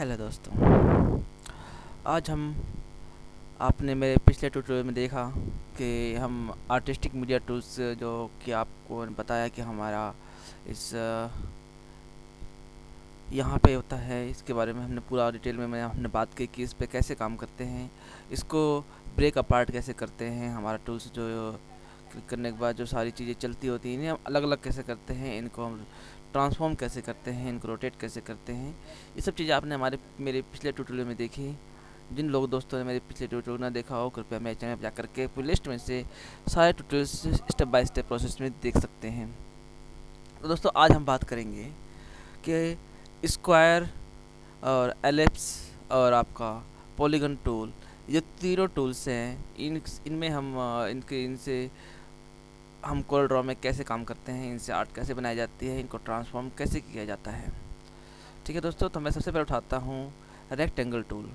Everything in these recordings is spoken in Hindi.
हेलो दोस्तों। आज हम आपने मेरे पिछले ट्यूटोरियल में देखा कि हम आर्टिस्टिक मीडिया टूल्स जो कि आपको बताया कि हमारा इस यहाँ पे होता है, इसके बारे में हमने पूरा डिटेल में हमने बात की कि इस पे कैसे काम करते हैं, इसको ब्रेक अपार्ट कैसे करते हैं, हमारा टूल्स जो क्लिक करने के बाद जो सारी चीज़ें चलती होती हैं इन्हें हम अलग अलग कैसे करते हैं, इनको हम ट्रांसफॉर्म कैसे करते हैं, इनको रोटेट कैसे करते हैं। ये सब चीज़ें आपने मेरे पिछले ट्यूटोरियल में देखी। जिन लोग दोस्तों ने मेरे पिछले ट्यूटोरियल ना देखा हो, कृपया मेरे चैनल पर जाकर के प्ले लिस्ट में से सारे tutorials step by step process में देख सकते हैं। तो दोस्तों आज हम बात करेंगे कि स्क्वायर और एलिप्स और आपका पॉलीगन टूल, ये तीनों टूल्स हैं, इनमें हम इनसे हम कोरल ड्रॉ में कैसे काम करते हैं, इनसे आर्ट कैसे बनाई जाती है, इनको ट्रांसफॉर्म कैसे किया जाता है। ठीक है दोस्तों, तो मैं सबसे पहले उठाता हूँ रेक्टेंगल टूल।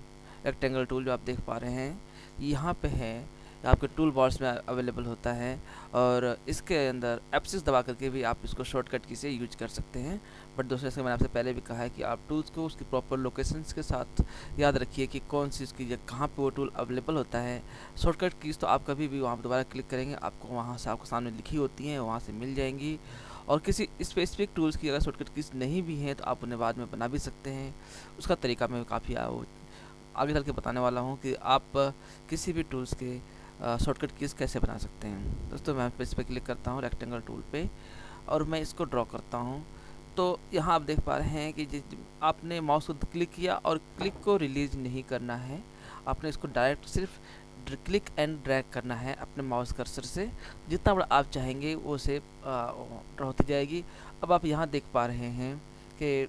रेक्टेंगल टूल जो आप देख पा रहे हैं यहाँ पे है, आपके टूल बॉक्स में अवेलेबल होता है और इसके अंदर एप्सिस दबा करके भी आप इसको शॉर्टकट की से यूज कर सकते हैं। बट दोस्तों, जैसे मैंने आपसे पहले भी कहा है कि आप टूल्स को उसकी प्रॉपर लोकेशंस के साथ याद रखिए कि कौन सी उसकी कहाँ पे वो टूल अवेलेबल होता है। शॉर्टकट कीज़ तो आप कभी भी वहाँ दोबारा क्लिक करेंगे, आपको वहाँ से आपको सामने लिखी होती हैं, वहाँ से मिल जाएंगी। और किसी स्पेसिफिक टूल्स की अगर शॉर्टकट कीज़ नहीं भी हैं तो आप उन्हें बाद में बना भी सकते हैं। उसका तरीका मैं काफ़ी आगे चल के बताने वाला हूँ कि आप किसी भी टूल्स के शॉर्टकट कीज़ कैसे बना सकते हैं। दोस्तों मैं इस पर क्लिक करता हूँ रेक्टेंगल टूल पे और मैं इसको ड्रॉ करता हूँ। तो यहाँ आप देख पा रहे हैं कि आपने माउस को क्लिक किया और क्लिक को रिलीज नहीं करना है, आपने इसको डायरेक्ट सिर्फ क्लिक एंड ड्रैग करना है अपने माउस कर्सर से। जितना बड़ा आप चाहेंगे वो शेप ड्रॉ होती जाएगी। अब आप यहाँ देख पा रहे हैं कि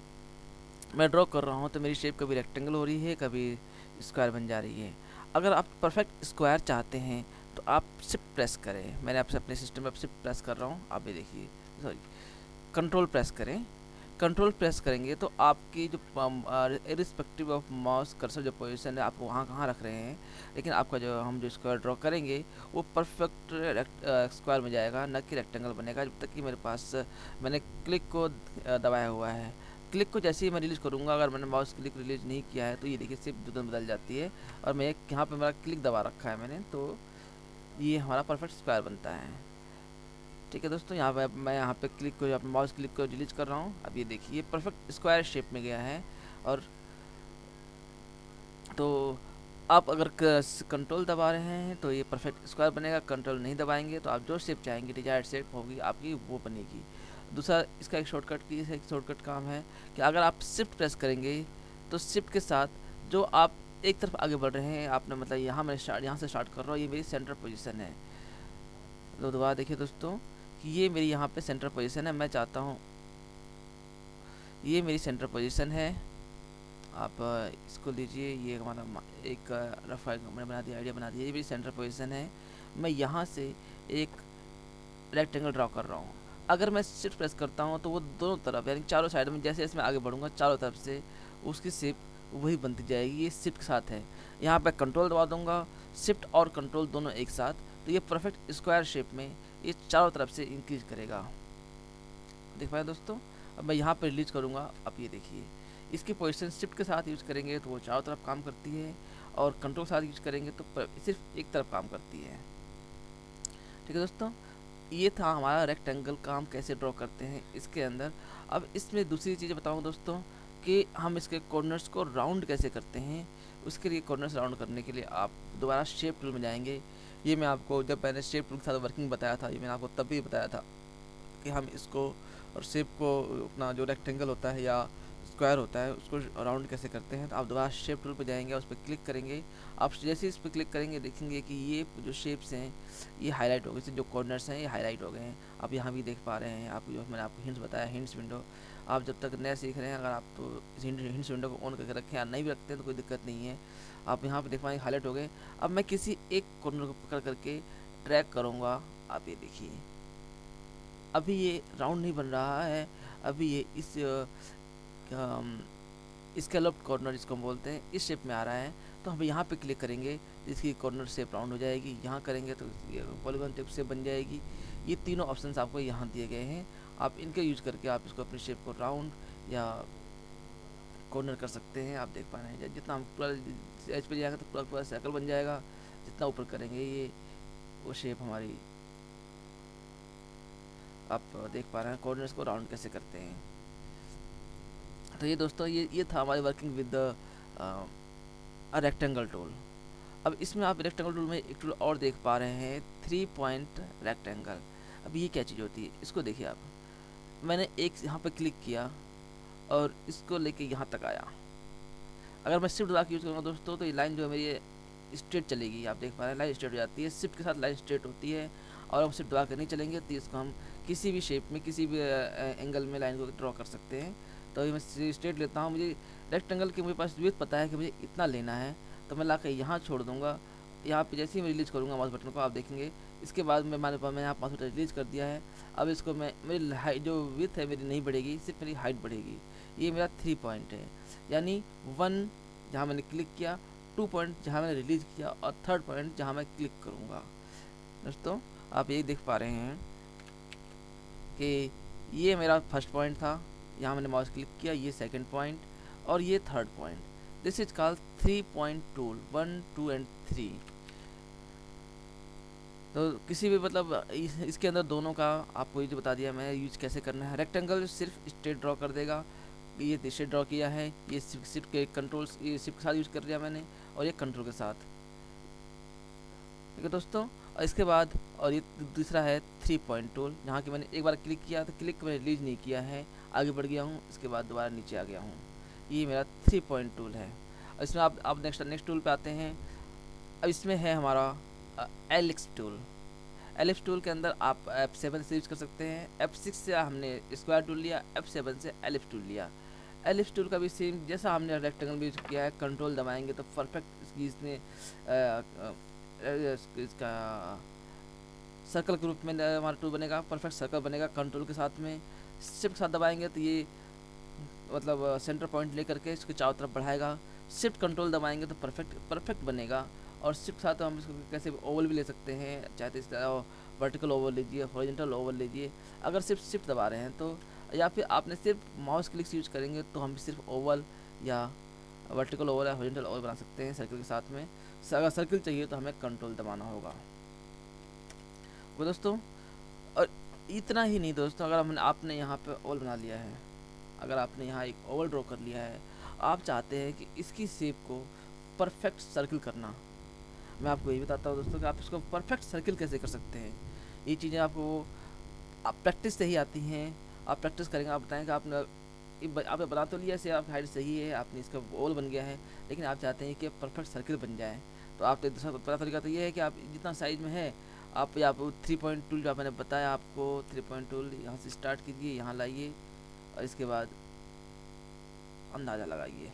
मैं ड्रॉ कर रहा हूँ तो मेरी शेप कभी रेक्टेंगल हो रही है, कभी स्क्वायर बन जा रही है। अगर आप परफेक्ट स्क्वायर चाहते हैं तो आप शिफ्ट प्रेस करें। मैंने आपसे अपने सिस्टम में शिफ्ट प्रेस कर रहा हूँ, आप ये देखिए, सॉरी कंट्रोल प्रेस करें। कंट्रोल प्रेस करेंगे तो आपकी जो इरिस्पेक्टिव ऑफ माउस कर्सर जो पोजीशन है आप वहाँ कहाँ रख रहे हैं, लेकिन आपका जो हम जो स्क्वायर ड्रॉ करेंगे वो परफेक्ट स्क्वायर में जाएगा, न कि रेक्टेंगल बनेगा। जब तक कि मेरे पास मैंने क्लिक को दबाया हुआ है। क्लिक को जैसे ही मैं रिलीज करूँगा, अगर मैंने माउस क्लिक रिलीज नहीं किया है तो ये देखिए सिर्फ तुरंत बदल जाती है। और मैं यहाँ पे मेरा क्लिक दबा रखा है मैंने, तो ये हमारा परफेक्ट स्क्वायर बनता है। ठीक है दोस्तों, यहाँ पे मैं यहाँ पे क्लिक को अपने माउस क्लिक को रिलीज कर रहा हूँ। अब ये देखिए परफेक्ट स्क्वायर शेप में गया है। और तो आप अगर कंट्रोल दबा रहे हैं तो ये परफेक्ट स्क्वायर बनेगा, कंट्रोल नहीं दबाएंगे तो आप जो शेप चाहेंगे, डिजायर्ड शेप होगी आपकी, वो बनेगी। दूसरा इसका एक शॉर्टकट की है, एक शॉर्टकट काम है कि अगर आप शिफ्ट प्रेस करेंगे तो शिफ्ट के साथ जो आप एक तरफ आगे बढ़ रहे हैं, आपने मतलब यहाँ मैं यहाँ से स्टार्ट कर रहा हूँ, ये मेरी सेंटर पोजीशन है। तो दोबारा देखिए दोस्तों कि ये मेरी यहाँ पे सेंटर पोजीशन है। मैं चाहता हूँ ये मेरी सेंटर पोजीशन है। आप इसको लीजिए, ये हमारा एक रफ मैंने बना दिया, आइडिया बना दिया। ये मेरी सेंटर पोजीशन है। मैं यहाँ से एक रेक्टेंगल ड्रॉ कर रहा हूँ। अगर मैं शिफ्ट प्रेस करता हूँ तो वो दोनों तरफ यानी चारों साइड में जैसे जैसे मैं आगे बढ़ूँगा चारों तरफ से उसकी शेप वही बनती जाएगी। ये शिफ्ट के साथ है। यहाँ पे कंट्रोल दबा दूंगा, शिफ्ट और कंट्रोल दोनों एक साथ, तो ये परफेक्ट स्क्वायर शेप में ये चारों तरफ से इंक्रीज करेगा। देख पाए दोस्तों। अब मैं यहाँ पर रिलीज करूँगा, अब ये देखिए इसकी पोजीशन शिफ्ट के साथ यूज करेंगे तो वो चारों तरफ काम करती है, और कंट्रोल के साथ यूज करेंगे तो सिर्फ एक तरफ काम करती है। ठीक है दोस्तों, ये था हमारा रेक्टेंगल का हम कैसे ड्रॉ करते हैं इसके अंदर। अब इसमें दूसरी चीज़ बताऊँ दोस्तों कि हम इसके कॉर्नर्स को राउंड कैसे करते हैं। उसके लिए कॉर्नर्स राउंड करने के लिए आप दोबारा शेप टूल में जाएंगे। ये मैं आपको जब मैंने शेप टूल के साथ वर्किंग बताया था, ये मैंने आपको तब भी बताया था कि हम इसको और शेप को अपना जो रेक्टेंगल होता है या स्क्वायर होता है उसको राउंड कैसे करते हैं। तो आप दोबारा शेप टूल पर जाएंगे, उस पर क्लिक करेंगे। आप जैसे इस पर क्लिक करेंगे देखेंगे कि ये जो शेप्स हैं ये हाईलाइट हो गए, जो कॉर्नर्स हैं ये हाईलाइट हो गए हैं। आप यहाँ भी देख पा रहे हैं, आप जो मैंने आपको हिंट्स बताया, हिंट्स विंडो। आप जब तक नया सीख रहे हैं, अगर आप तो इस हिंट्स विंडो को ऑन करके रखें या नहीं भी रखते हैं तो कोई दिक्कत नहीं है। आप यहाँ पर देख पाएंगे हाईलाइट हो गए। अब मैं किसी एक कॉर्नर को पकड़ करके ड्रैग करूँगा, आप ये देखिए अभी ये राउंड नहीं बन रहा है, अभी ये इस स्कैलप्ड कॉर्नर जिसको हम बोलते हैं इस शेप में आ रहा है। तो हम यहाँ पे क्लिक करेंगे, इसकी कॉर्नर शेप राउंड हो जाएगी। यहाँ करेंगे तो ये पॉलीगॉन टिप शेप बन जाएगी। ये तीनों ऑप्शंस आपको यहाँ दिए गए हैं, आप इनके यूज करके आप इसको अपनी शेप को राउंड या कॉर्नर कर सकते हैं। आप देख पा रहे हैं जितना हम पूरा एज पे जाएंगे तो पूरा पूरा सर्कल बन जाएगा। जितना ऊपर करेंगे ये वो शेप हमारी, आप देख पा रहे हैं कॉर्नर्स को राउंड कैसे करते हैं। तो ये दोस्तों ये था हमारी working with the rectangle tool. अब इसमें आप रेक्टेंगल टूल में एक टूल और देख पा रहे हैं, 3 पॉइंट रेक्टेंगल। अब ये क्या चीज़ होती है इसको देखिए आप। मैंने एक यहाँ पर क्लिक किया और इसको लेके यहाँ तक आया। अगर मैं शिफ्ट दबा के यूज़ करूँगा दोस्तों तो ये लाइन जो है मेरी स्ट्रेट चलेगी। आप देख पा रहे हैं लाइन स्ट्रेट हो जाती है, शिफ्ट के साथ लाइन स्ट्रेट होती है। और हम शिफ्ट दबा कर नहीं चलेंगे तो इसको हम किसी भी शेप में किसी भी एंगल में लाइन को ड्रॉ कर सकते हैं। तो अभी मैं स्ट्रेट लेता हूँ, मुझे रेक्टेंगल की मुझे पास विड्थ पता है कि मुझे इतना लेना है, तो मैं ला कर यहाँ छोड़ दूँगा। यहाँ पे जैसे ही मैं रिलीज करूँगा माउस बटन को आप देखेंगे इसके बाद मैं यहाँ पास बटन रिलीज कर दिया है। अब इसको मैं मेरी हाइट जो विड्थ है मेरी नहीं बढ़ेगी, सिर्फ मेरी हाइट बढ़ेगी। ये मेरा 3 पॉइंट है, यानी 1 जहाँ मैंने क्लिक किया, 2 पॉइंट जहाँ मैंने रिलीज किया और 3rd पॉइंट जहाँ मैं क्लिक करूँगा। दोस्तों आप ये देख पा रहे हैं कि ये मेरा फर्स्ट पॉइंट था, यहाँ मैंने माउस क्लिक किया, ये 2nd पॉइंट और ये 3rd point. This is called 3 point tool, 1 2 and 3। तो किसी भी मतलब इसके अंदर दोनों का आपको ये जो बता दिया मैं यूज कैसे करना है। रेक्टेंगल सिर्फ स्ट्रेट ड्रॉ कर देगा, ये स्ट्रेट ड्रॉ किया है, ये शिफ्ट के कंट्रोल्स ये शिफ्ट के साथ यूज कर दिया मैंने और ये कंट्रोल के साथ, ठीक है दोस्तों। और इसके बाद और ये दूसरा है 3 पॉइंट टूल, जहाँ की मैंने एक बार क्लिक किया तो क्लिक मैंने रिलीज नहीं किया है, आगे बढ़ गया हूँ, इसके बाद दोबारा नीचे आ गया हूँ। ये मेरा 3 पॉइंट टूल है। और इसमें आप नेक्स्ट टूल पे आते हैं। अब इसमें है हमारा एलिप्स टूल। एलिप्स टूल के अंदर आप F7 से यूज कर सकते हैं, F6 से हमने स्क्वायर टूल लिया, F7 से एलिप्स टूल लिया। एलिप्स टूल का भी सेम जैसा हमने रेक्टेंगल में यूज किया है, कंट्रोल दबाएंगे तो परफेक्ट इसमें इसका सर्कल के रूप में हमारा टूल बनेगा, परफेक्ट सर्कल बनेगा कंट्रोल के साथ में। शिफ्ट के साथ दबाएंगे तो ये मतलब सेंटर पॉइंट लेकर के इसको चारों तरफ बढ़ाएगा। शिफ्ट कंट्रोल दबाएंगे तो परफेक्ट बनेगा। और शिफ्ट के साथ हम इसको कैसे ओवल भी ले सकते हैं, चाहे तो इस तरह वर्टिकल ओवल लीजिए, हॉरिजॉन्टल ओवल लीजिए अगर सिर्फ शिफ्ट दबा रहे हैं तो, या फिर आपने सिर्फ माउस क्लिक यूज करेंगे तो हम सिर्फ ओवल या वर्टिकल ओवल या हॉरिजॉन्टल ओवल बना सकते हैं सर्कल के साथ में। अगर सर्कल चाहिए तो हमें कंट्रोल दबाना होगा वो दोस्तों। और इतना ही नहीं दोस्तों, अगर हमने आपने यहाँ पे ओवल बना लिया है, अगर आपने यहाँ एक ओवल ड्रॉ कर लिया है, आप चाहते हैं कि इसकी शेप को परफेक्ट सर्कल करना, मैं आपको यही बताता हूँ दोस्तों कि आप इसको परफेक्ट सर्कल कैसे कर सकते हैं। ये चीज़ें आपको आप प्रैक्टिस से ही आती हैं। आप प्रैक्टिस करेंगे, आप बताएंगे आपने बना तो लिया से आप हाइट सही है, आपने इसका ओवल बन गया है, लेकिन आप चाहते हैं कि परफेक्ट सर्कल बन जाए। तो आप दूसरा पता तरीका तो ये है कि आप जितना साइज में है आप या 3 पॉइंट टूल जो मैंने बताया आपको, 3 पॉइंट टूल यहाँ से स्टार्ट कीजिए, यहाँ लाइए और इसके बाद अंदाज़ा लगाइए,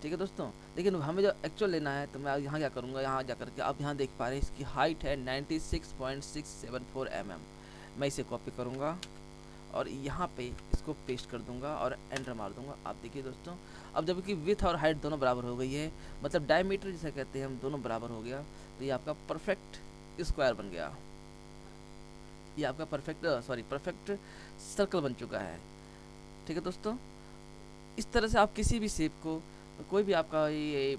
ठीक है दोस्तों। लेकिन हमें जो एक्चुअल लेना है तो मैं यहाँ क्या करूँगा, यहाँ जा करके आप यहाँ देख पा रहे हैं इसकी हाइट है 96.674 mm। मैं इसे कॉपी करूँगा और यहाँ पे इसको पेस्ट कर दूँगा और एंटर मार दूँगा। आप देखिए दोस्तों, अब जबकि विथ और हाइट दोनों बराबर हो गई है, मतलब डायमीटर जिसे कहते हैं हम, दोनों बराबर हो गया, तो ये आपका परफेक्ट स्क्वायर बन गया। ये आपका परफेक्ट सर्कल बन चुका है, ठीक है दोस्तों। इस तरह से आप किसी भी शेप को, कोई भी आपका ये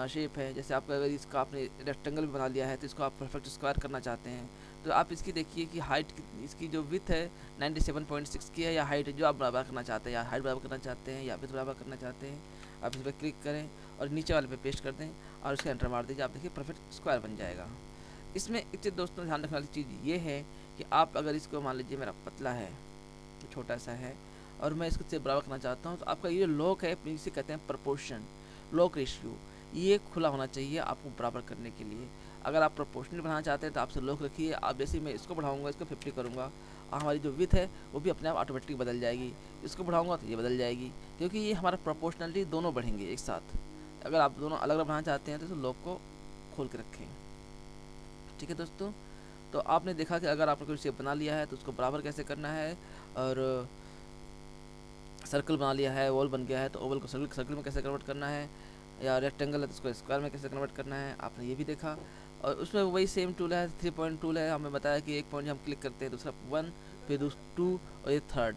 शेप है, जैसे आपका अगर इसका आपने रेक्टेंगल बना लिया है तो इसको आप परफेक्ट स्क्वायर करना चाहते हैं तो आप इसकी देखिए कि हाइट इसकी जो विथ है 97.6 की है, या हाइट जो आप बराबर करना चाहते हैं, या हाइट बराबर करना चाहते हैं या विथ बराबर करना चाहते हैं, आप इस पर क्लिक करें और नीचे वाले पे पेस्ट कर दें और उसका एंटर मार दीजिए। आप देखिए परफेक्ट स्क्वायर बन जाएगा। इसमें एक चीज़ दोस्तों ध्यान रखने वाली चीज़ ये है कि आप अगर इसको मान लीजिए मेरा पतला है, छोटा सा है और मैं इसको से बराबर करना चाहता हूँ, तो आपका ये लॉक है, इसे कहते हैं प्रपोर्शन लॉक रेशियो, ये खुला होना चाहिए आपको बराबर करने के लिए। अगर आप प्रोपोर्शनल बढ़ाना चाहते हैं तो आपसे लॉक रखिए। आप जैसे मैं इसको बढ़ाऊंगा, इसको 50 करूँगा, हमारी जो विथ है वो भी अपने आप ऑटोमेटिक बदल जाएगी। इसको बढ़ाऊंगा तो ये बदल जाएगी, क्योंकि ये हमारा प्रोपोर्शनली दोनों बढ़ेंगे एक साथ। अगर आप दोनों अलग अलग बढ़ाना चाहते हैं तो लॉक को खोल के रखें, ठीक है दोस्तों। तो आपने देखा कि अगर आपने कोई शेप बना लिया है तो उसको बराबर कैसे करना है, और सर्कल बना लिया है, ओवल बन गया है तो ओवल को सर्कल में कैसे कन्वर्ट करना है, या रेक्टेंगल है तो उसको स्क्वायर में कैसे कन्वर्ट करना है, आपने ये भी देखा। और उसमें वही सेम टूल है, 3 पॉइंट टूल है। हमें बताया कि एक पॉइंट हम क्लिक करते हैं, दूसरा 1, फिर 2 और ये 3rd,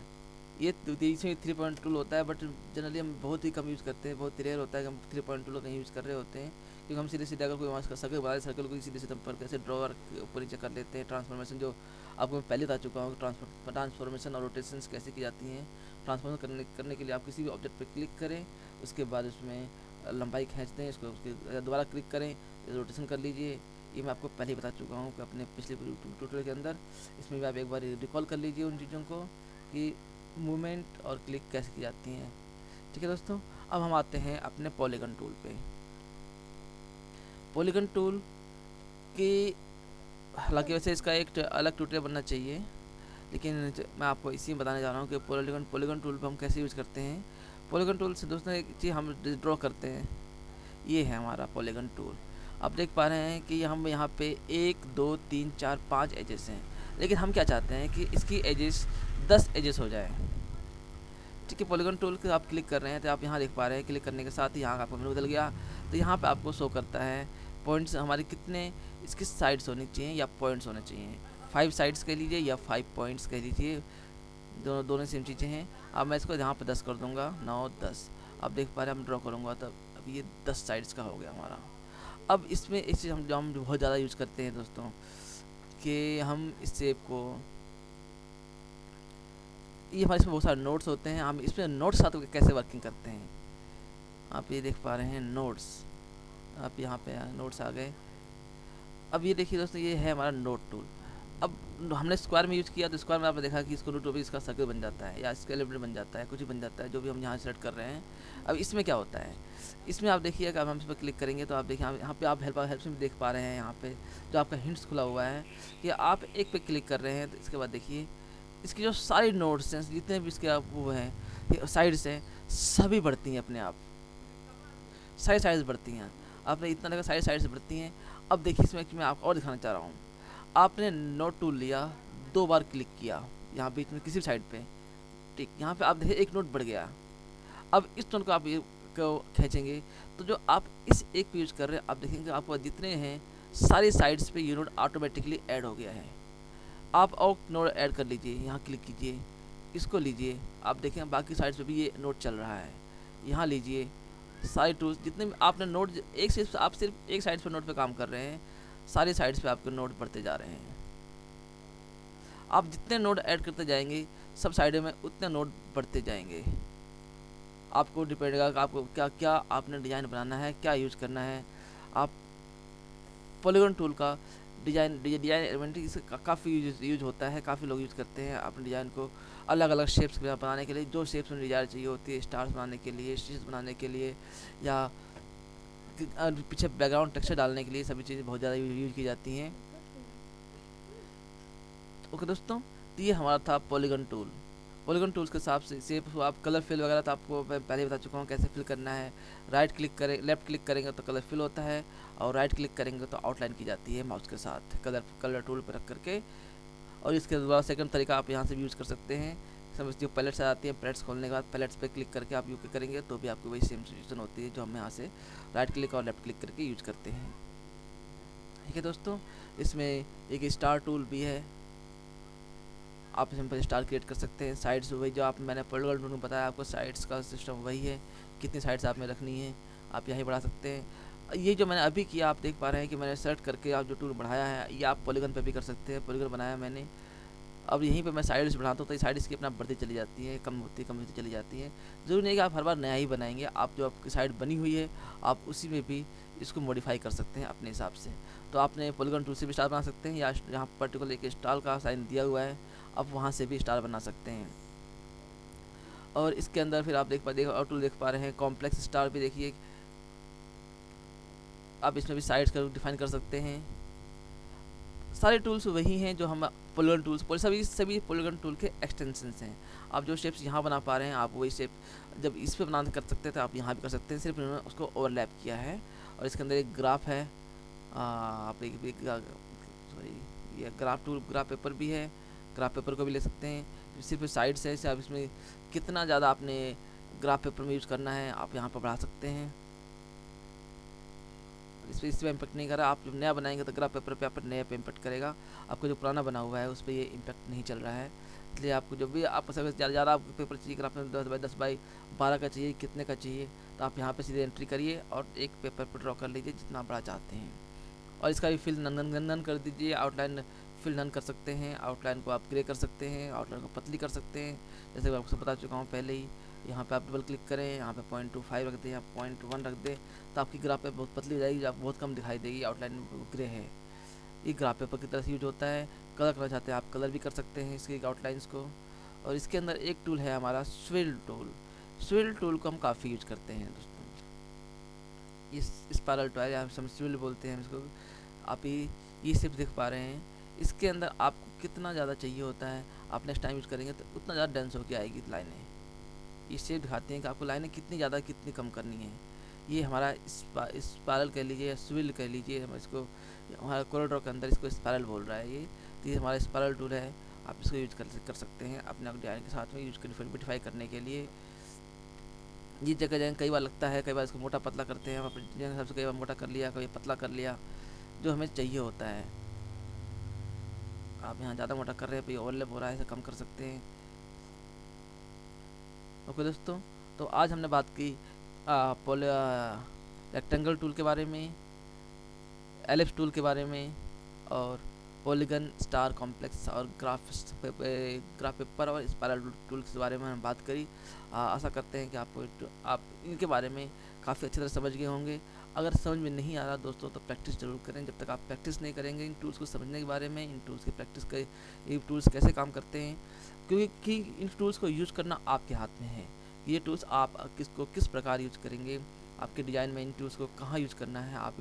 ये इसमें 3 पॉइंट टूल होता है, बट जनरली हम बहुत ही कम यूज़ करते हैं, बहुत रेयर होता है कि हम 3 पॉइंट टूल नहीं यूज़ कर रहे होते हैं, क्योंकि हम सीधे सीधे अगर कोई वहाँ सर्कल बना सर्कल को सीधे सीधे पर कैसे ड्रॉवर के ऊपर नीचे कर लेते हैं। ट्रांसफॉर्मेशन जो आपको मैं पहले बता चुका हूँ, ट्रांसफॉर्मेशन और रोटेशन कैसे की जाती हैं। ट्रांसफॉर्मेशन करने के लिए आप किसी भी ऑब्जेक्ट पर क्लिक करें, उसके बाद उसमें लंबाई खींच दें, इसको उसके दोबारा क्लिक करें, रोटेशन कर लीजिए। ये मैं आपको पहले ही बता चुका हूँ कि अपने पिछले ट्यूटोरियल के अंदर। इसमें भी आप एक बार रिकॉल कर लीजिए उन चीज़ों को कि मूवमेंट और क्लिक कैसे की जाती हैं। ठीक है दोस्तों, अब हम आते हैं अपने पॉलीगन टूल पे। पॉलीगन टूल की हालांकि वैसे इसका एक अलग ट्यूटोरियल बनना चाहिए, लेकिन मैं आपको इसी में बताने जा रहा हूँ कि पॉलीगन टूल पर हम कैसे यूज़ करते हैं। पॉलीगन टूल से दोस्तों एक चीज़ हम ड्रॉ करते हैं, ये है हमारा पॉलीगन टूल। आप देख पा रहे हैं कि हम यहाँ पे 1 2 3 4 5 एजेस हैं, लेकिन हम क्या चाहते हैं कि इसकी एजेस 10 एजेस हो जाए। ठीक है, पॉलीगन टूल के आप क्लिक कर रहे हैं तो आप यहाँ देख पा रहे हैं, क्लिक करने के साथ ही यहाँ आपका मेनू बदल गया। तो यहाँ पे आपको शो करता है पॉइंट्स हमारे कितने, इसकी साइड्स होनी चाहिए या पॉइंट्स होने चाहिए। 5 साइड्स कह लीजिए या 5 पॉइंट्स कह लीजिए, दोनों सेम चीज़ें हैं। अब मैं इसको यहाँ पे 10 कर दूँगा, 9 10। अब देख पा रहे हैं हम ड्रॉ करूँगा तब अब ये 10 साइड्स का हो गया हमारा। अब इसमें इस चीज़ हम बहुत ज़्यादा यूज़ करते हैं दोस्तों, कि हम इस शेप को, ये हमारे इसमें बहुत सारे नोट्स होते हैं, हम इसमें नोट्स साथ कैसे वर्किंग करते हैं। आप ये देख पा रहे हैं नोट्स, आप यहाँ पे नोट्स आ गए। अब ये देखिए दोस्तों, ये है हमारा नोट टूल। अब हमने स्क्वायर में यूज़ किया तो स्क्वायर में आपने देखा कि इसको रूट ओवर इसका सर्कल बन जाता है या इसका एलिमेंट बन जाता है, कुछ भी बन जाता है जो भी हम यहाँ सेलेक्ट कर रहे हैं। अब इसमें क्या होता है, इसमें आप देखिए अगर हम इस पर क्लिक करेंगे तो आप देखिए यहाँ पे आप हेल्प में देख पा रहे हैं, यहाँ पे जो आपका हिंट्स खुला हुआ है कि आप एक पे क्लिक कर रहे हैं तो इसके बाद देखिए इसकी जो सारी नोट्स हैं, जितने भी इसके आप वो हैं साइड्स हैं, सभी बढ़ती हैं अपने आप, सारी साइड्स बढ़ती हैं। आपने इतना लगा सारी साइड्स बढ़ती हैं। अब देखिए इसमें मैं आपको और दिखाना चाह रहा हूँ, आपने नोट टूल लिया, 2 बार क्लिक किया यहाँ बीच में किसी भी साइड पे, ठीक, यहाँ पे आप देखिए एक नोट बढ़ गया। अब इस नोट को आप ये को खींचेंगे तो जो आप इस एक पे यूज़ कर रहे हैं, आप देखेंगे आपको जितने हैं सारी साइड्स पे ये नोट ऑटोमेटिकली ऐड हो गया है। आप और नोट ऐड कर लीजिए, यहाँ क्लिक कीजिए, इसको लीजिए, आप देखें बाकी साइड्स पे भी ये नोट चल रहा है। यहाँ लीजिए, सारे टूल्स जितने भी आपने नोट एक से आप सिर्फ एक साइड पर नोट पे काम कर रहे हैं, सारी साइड्स पे आपके नोट बढ़ते जा रहे हैं। आप जितने नोट ऐड करते जाएंगे सब साइडों में उतने नोट बढ़ते जाएंगे। आपको डिपेंड करेगा कि आपको क्या क्या आपने डिज़ाइन बनाना है, क्या यूज़ करना है। आप पॉलीगन टूल का डिज़ाइन एलिमेंट काफ़ी यूज होता है, काफ़ी लोग यूज़ करते हैं अपने डिज़ाइन को अलग अलग शेप्स बनाने के लिए। जो शेप्स में डिज़ाइन चाहिए होती है, स्टार्स बनाने के लिए, स्टिचेस बनाने के लिए, या पीछे बैकग्राउंड टेक्सचर डालने के लिए, सभी चीज़ें बहुत ज़्यादा यूज की जाती हैं। ओके दोस्तों, तो ये हमारा था पॉलीगन टूल। पॉलीगन टूल्स के हिसाब से शेप आप कलर फिल वगैरह तो आपको मैं पहले ही बता चुका हूँ कैसे फिल करना है। राइट क्लिक करें, लेफ्ट क्लिक करेंगे तो कलर फिल होता है, और राइट क्लिक करेंगे तो आउटलाइन की जाती है माउस के साथ कलर टूल पर रख करके। और इसके द्वारा सेकंड तरीका आप यहाँ से भी यूज़ कर सकते हैं। सब जो पैलेट्स आती हैं, पैलेट्स खोलने के बाद पैलेट्स पे क्लिक करके आप यूज़ करेंगे तो भी आपको वही सेम सिचुएशन होती है जो हम यहाँ से राइट क्लिक और लेफ्ट क्लिक करके यूज़ करते हैं। ठीक है दोस्तों, इसमें एक स्टार टूल भी है, आप सिंपल स्टार क्रिएट कर सकते हैं। साइड्स वही जो आप मैंने पॉलीगन टूल में बताया आपको, साइड्स का सिस्टम वही है, कितनी साइड्स आप में रखनी है आप यहीं बढ़ा सकते हैं। ये जो मैंने अभी किया आप देख पा रहे हैं कि मैंने सेलेक्ट करके आप जो टूल बढ़ाया है, ये आप पॉलीगन पे भी कर सकते हैं। पॉलीगन बनाया मैंने, अब यहीं पे मैं साइड्स बढ़ाता हूँ तो ये साइड्स की अपना बढ़ती चली जाती है, कम होती चली जाती है। ज़रूरी नहीं कि आप हर बार नया ही बनाएंगे, आप जो आपकी साइड बनी हुई है आप उसी में भी इसको मॉडिफाई कर सकते हैं अपने हिसाब से। तो आपने पॉलीगन टूल से भी स्टार बना सकते हैं, या यहाँ पर्टिकुलर एक स्टार का साइन दिया हुआ है आप वहाँ से भी स्टार बना सकते हैं। और इसके अंदर फिर आप और टूल देख पा रहे हैं, कॉम्प्लेक्स स्टार भी देखिए, आप इसमें भी साइड्स का डिफाइन कर सकते हैं। सारे टूल्स वही हैं जो हम पॉलीगन टूल्स सभी पॉलीगन टूल के एक्सटेंशंस हैं। आप जो शेप्स यहाँ बना पा रहे हैं, आप वही शेप जब इस पे बनाना कर सकते थे तो आप यहाँ भी कर सकते हैं, सिर्फ इन्होंने उसको ओवरलैप किया है। और इसके अंदर एक ग्राफ है, आप सॉरी ये ग्राफ पेपर भी है, ग्राफ पेपर को भी ले सकते हैं। सिर्फ साइड्स है, आप इसमें कितना ज़्यादा आपने ग्राफ पेपर में यूज़ करना है आप यहाँ पर बढ़ा सकते हैं। इस पर इम्पेक्ट नहीं कर रहा, आप जब नया बनाएंगे तो ग्राफ पेपर पे आप नया पे इम्पेक्ट करेगा, आपको जो पुराना बना हुआ है उस पर ये इम्पेक्ट नहीं चल रहा है। इसलिए आपको जब भी आप ज़्यादा आपको पेपर चाहिए, अगर आपने 10 बाई 10 बाई 12 का चाहिए, कितने का चाहिए, तो आप यहाँ पे सीधे एंट्री करिए और एक पेपर पर ड्रॉ कर लीजिए जितना बड़ा चाहते हैं। और इसका भी फिल नन कर दीजिए, आउटलाइन फिल नन कर सकते हैं, आउटलाइन को आप ग्रे कर सकते हैं, आउटलाइन को पतली कर सकते हैं, जैसे मैं आपको बता चुका हूँ पहले ही। यहाँ पे आप डबल क्लिक करें, यहाँ पे 0.25 रख दें या 0.1 रख दें, तो आपकी ग्राफ पे बहुत पतली हो जाएगी, आप बहुत कम दिखाई देगी, आउटलाइन ग्रे है। ये ग्राफ पेपर की तरह से यूज होता है। कलर करना चाहते हैं आप कलर भी कर सकते हैं इसकी आउटलाइंस को। और इसके अंदर एक टूल है हमारा स्विल टूल। स्विल टूल को हम काफ़ी यूज करते हैं दोस्तों। इस स्पाइरल टूल या हम स्विल बोलते हैं इसको। आप ये सिर्फ देख पा रहे हैं, इसके अंदर आपको कितना ज़्यादा चाहिए होता है, आप नेक्स्ट टाइम यूज़ करेंगे तो उतना ज़्यादा डेंस होकर आएगी लाइनें। ये सिर्फ दिखाते हैं कि आपको लाइनें कितनी ज़्यादा कितनी कम करनी है। ये हमारा स्पाइरल कह लीजिए या स्विल कह लीजिए, हम इसको हमारा कोरोड्रॉ के अंदर इसको स्पाइरल बोल रहा है। ये हमारा स्पाइरल टूल है, आप इसको यूज कर सकते हैं अपने डिजाइन के साथ में यूज कर ब्यूटिफाई करने के लिए। ये जगह जगह कई बार लगता है, कई बार इसको मोटा पतला करते हैं हम अपने डिजाइन के हिसाब से, कई बार मोटा कर लिया, कभी पतला कर लिया, जो हमें चाहिए होता है। आप यहाँ ज़्यादा मोटा कर रहे हैं, कोई ओवरलैप हो रहा है, इसे कम कर सकते हैं। ओके दोस्तों, तो आज हमने बात की रेक्टेंगल टूल के बारे में, एलिप्स टूल के बारे में, और पॉलीगन, स्टार, कॉम्प्लेक्स और ग्राफ पेपर और स्पाइरल टूल के बारे में हम बात करी। आशा करते हैं कि आप इनके बारे में काफ़ी अच्छी तरह समझ गए होंगे। अगर समझ में नहीं आ रहा दोस्तों तो प्रैक्टिस जरूर करें। जब तक आप प्रैक्टिस नहीं करेंगे इन टूल्स को समझने के बारे में, इन टूल्स की प्रैक्टिस कर, ये टूल्स कैसे काम करते हैं, क्योंकि इन टूल्स को यूज करना आपके हाथ में है। ये टूल्स आप किस प्रकार यूज करेंगे, आपके डिज़ाइन में इन टूल्स को कहाँ यूज़ करना है, आप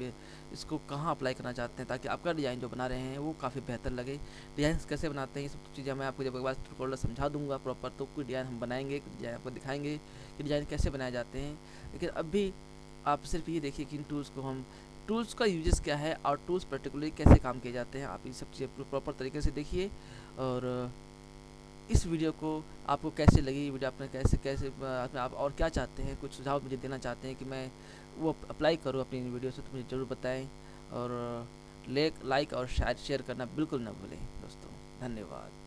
इसको कहाँ अप्लाई करना चाहते हैं, ताकि आपका डिज़ाइन जो बना रहे हैं वो काफ़ी बेहतर लगे। डिज़ाइन कैसे बनाते हैं, ये सब चीज़ें मैं आपको जब एक बार ट्यूटोरियल समझा दूंगा प्रॉपर, तो कोई डिज़ाइन हम बनाएंगे, डिज़ाइन आपको दिखाएंगे कि डिज़ाइन कैसे बनाए जाते हैं। लेकिन अभी आप सिर्फ ये देखिए कि इन टूल्स का यूजेस क्या है और टूल्स पर्टिकुलरली कैसे काम किए जाते हैं। आप ये सब चीज़ें प्रॉपर तरीके से देखिए। और इस वीडियो को आपको कैसे लगी, वीडियो आपने कैसे आप और क्या चाहते हैं, कुछ सुझाव मुझे देना चाहते हैं कि मैं वो अप्लाई करूँ अपनी वीडियो से, तो मुझे ज़रूर बताएं। और लाइक और शायद शेयर करना बिल्कुल ना भूलें दोस्तों। धन्यवाद।